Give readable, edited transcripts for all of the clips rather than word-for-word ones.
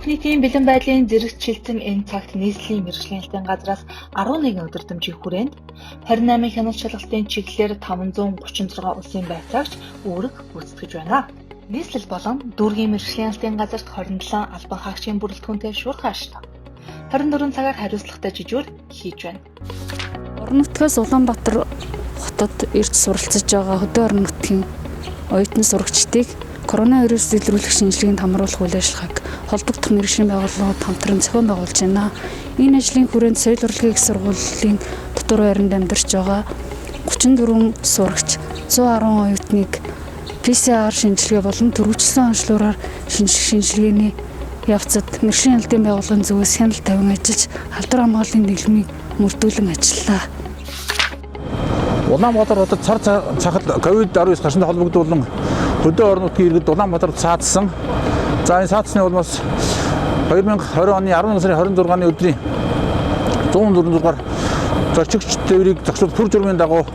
Бүхний бэлэн байдлын зэрэгцүүлсэн энэ цагт нийслэлийн мэргэжлийн газраас 11 өдөртөмжийн хүрээнд 28 хяналт шалгалтын чиглэлээр 536 улсын байцаагч үүрэг гүйцэтгэж байна. Нийслэл болон дүүргийн мэргэжлийн газарт 27 албан хаагчийн бүрэлдэхүүнтэй шуурхай ашлаа. 24 цагаар хариуцлагатай жижүүр хийж байна. Орон нутгаас Улаанбаатар хотод ирж суралцж байгаа хөдөө орон нутгийн оюутан сурагчдыг коронавирус илрүүлэх шинжилгээнд хамруулах үйл ажиллагааг холбогдох мэргэжлийн байгууллагууд хамтран зохион байгуулж байна. Энэ ажлын хүрээнд соёл урлагийн их сургуулийн дотор байранд амьдарч байгаа 34 сурагч 110 оюутныг PCR шинжилгээ болон төрөвчлсөн онцлогоор шинжилгээний явцад мэргэжлийн албан байгууллагын зүгээс хяналт тавин ажиллаж халдвар хамгааллын дэглэмийг мөрдүүлэн ажиллалаа. Улаанбаатар хотод цар цагт COVID-19 гарсантай холбогдуулан хөдөө орон нутгийн иргэд Улаанбаатарт саадсан. За энэ саадсны улмаас 2020 оны 11 сарын 26-ны өдрийн 104 дугаар зорчигч тээврийг зогсуулах төр журмын дагуу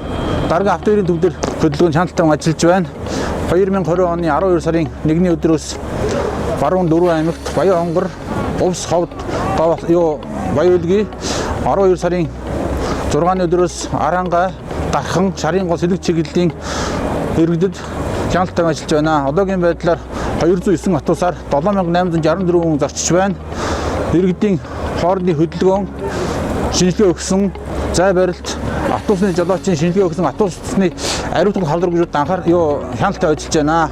дарга автоэрийн төвдөр хөдөлгөөнд хяналттай ажиллаж байна. 2020 оны 12 сарын 1-ний өдрөөс баруун дөрвөн аймагт Баян-Хонгор, Увс, Ховд, Баян-Улгийн 12 сарын 6-ны өдрөөс Аранга, Дархан, Шарын гол сэлэг чиглэлийн иргэдэд хяналттай ажиллаж байна. Одоогийн байдлаар 209 автобусаар 7864 хүн зорчиж байна. Иргэдийн хоорондын хөдөлгөөн шинжилгээ өгсөн зай барилт автобусны жолоочийн шинжилгээ өгсөн автобусны ариутгал халдвар гэж хяналттай ажиллаж байна.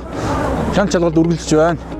Хяналт шалгалт үргэлжлэж байна.